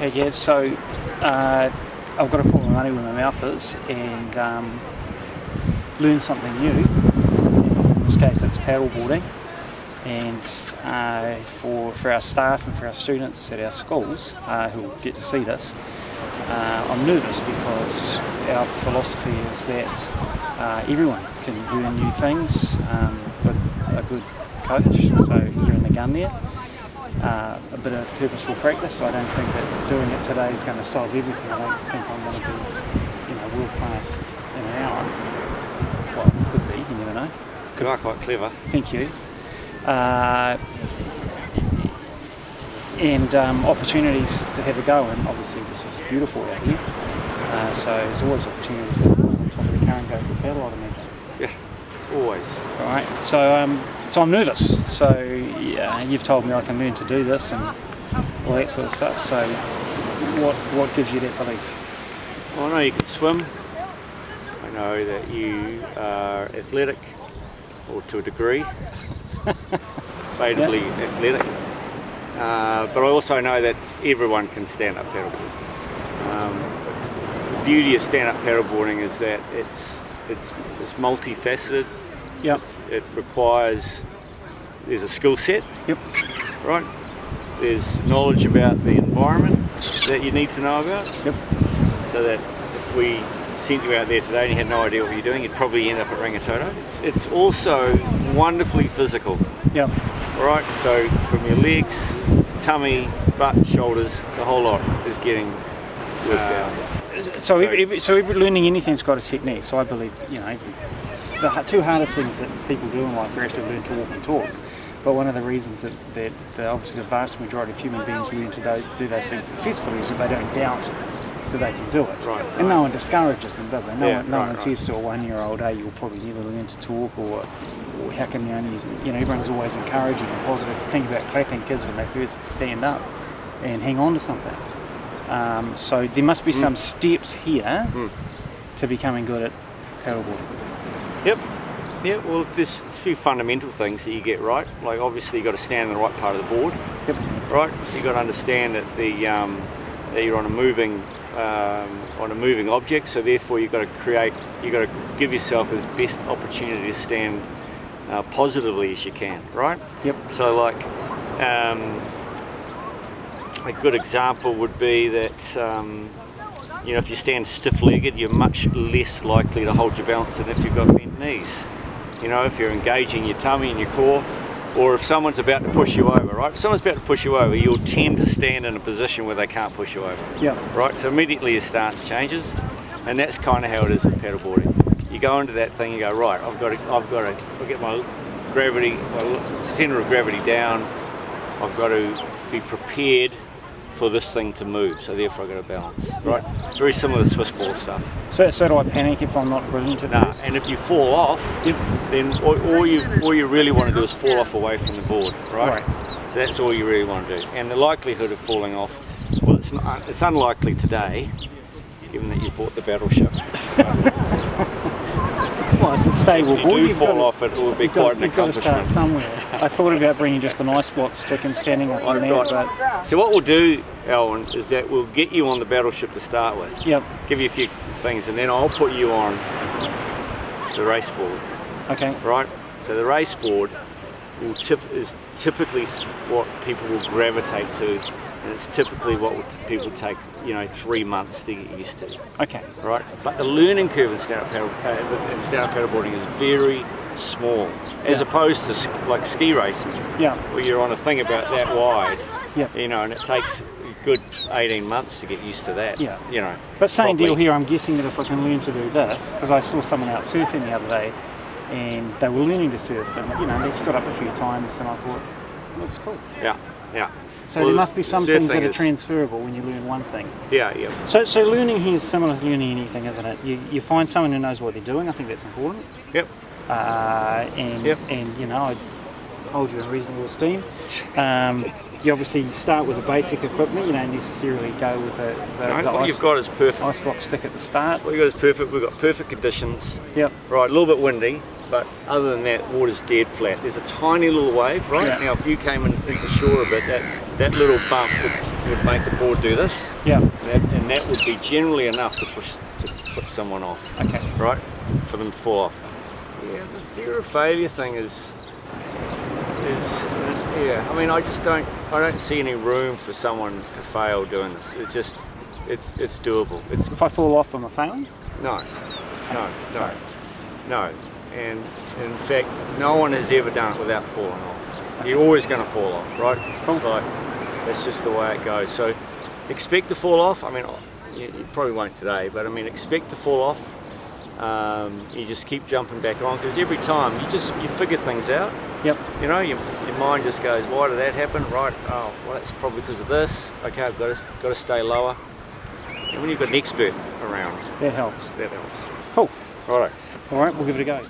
Okay, yeah, so I've got to put my money where my mouth is and learn something new. In this case, it's paddleboarding. And for our staff and for our students at our schools who will get to see this, I'm nervous because our philosophy is that everyone can learn new things with a good coach. So you're in the gun there. A bit of purposeful practice. I don't think that doing it today is going to solve everything. I don't think I'm going to be, world class in an hour. Well, it could be. You never know. You are quite clever. Thank you. And opportunities to have a go, and obviously this is beautiful out here, so there's always opportunity to go on top of the car and go for a paddle, I'd imagine. Yeah, always. Alright, so I'm nervous, so yeah, you've told me I can learn to do this and all that sort of stuff, so what gives you that belief? Well, I know you can swim, I know that you are athletic, or to a degree, debatably athletic. But I also know that everyone can stand up paddleboard. The beauty of stand up paddleboarding is that it's multifaceted. Yep. There's a skill set. Yep. Right. There's knowledge about the environment that you need to know about. Yep. So that if we sent you out there today and you had no idea what you're doing, you'd probably end up at Rangitoto. It's also wonderfully physical. Yep. Right, so from your legs, tummy, butt, shoulders, the whole lot is getting worked out. So every learning anything's got a technique. So I believe, the two hardest things that people do in life are actually learn to walk and talk. But one of the reasons that obviously the vast majority of human beings learn to do those things successfully is that they don't doubt that they can do it. Right. And no one discourages them, does they? No one right. says to a 1-year-old, hey, you'll probably never learn to talk, or how can you only, everyone's always encouraging and positive. Think about clapping kids when they first stand up and hang on to something. So there must be some steps here to becoming good at paddleboarding. Yep. Yeah, well, there's a few fundamental things that you get right. Like obviously you've got to stand in the right part of the board. Yep. Right? So you've got to understand that that you're on a moving object, so therefore you've got to give yourself as best opportunity to stand positively as you can, right? Yep. So like a good example would be that if you stand stiff-legged, you're much less likely to hold your balance than if you've got bent knees. If you're engaging your tummy and your core, or if someone's about to push you over, right? If someone's about to push you over, you'll tend to stand in a position where they can't push you over. Yeah. Right? So immediately your stance changes, and that's kind of how it is with paddleboarding. You go into that thing, you go, right, I've got to get my centre of gravity down. I've got to be prepared for this thing to move, so therefore I've got to balance, right? Very similar to Swiss ball stuff. So do I panic if I'm not brilliant at this? And if you fall off, then all you really want to do is fall off away from the board, right? So that's all you really want to do. And the likelihood of falling off, well, it's unlikely today, given that you bought the battleship. Well, it's a stable board. If you do fall off, it will be quite an accomplishment. You've got to start somewhere. I thought about bringing just an icebox stick and standing up on that, but... So what we'll do, Alwyn, is that we'll get you on the battleship to start with. Yep. Give you a few things, and then I'll put you on the race board. Okay. Right? So the race board is typically what people will gravitate to, and it's typically what people take 3 months to get used to. Okay. Right? But the learning curve in stand-up paddleboarding is very small, as opposed to like ski racing, where you're on a thing about that wide, and it takes a good 18 months to get used to that. But same deal here. I'm guessing that if I can learn to do this, because I saw someone out surfing the other day, and they were learning to surf, and they stood up a few times, and I thought, looks cool. Yeah. So there must be some things that are transferable when you learn one thing. Yeah. So learning here is similar to learning anything, isn't it? You find someone who knows what they're doing. I think that's important. Yep. And I hold you in reasonable esteem. You obviously start with the basic equipment. You don't necessarily go with the what you've got is perfect. Icebox stick at the start. What you've got is perfect. We've got perfect conditions. Yep. Right, a little bit windy, but other than that, water's dead flat. There's a tiny little wave, right? Yeah. Now, if you came into shore a bit, that little bump would make the board do this. Yeah. And that would be generally enough to put someone off. Okay. Right? For them to fall off. Yeah, the fear of failure thing is I mean, I don't see any room for someone to fail doing this. It's just, it's doable. If I fall off, am I failing? No. Sorry. No. And in fact, no one has ever done it without falling off. Okay. You're always going to fall off, right? Cool. It's like, that's just the way it goes. So expect to fall off. I mean, you probably won't today, but I mean, expect to fall off. You just keep jumping back on, because every time you figure things out. Yep. You know, your mind just goes, why did that happen? Right. Oh, well, that's probably because of this. Okay, I've got to stay lower. And when you've got an expert around, That helps. that helps. Cool. All right. All right, we'll give it a go.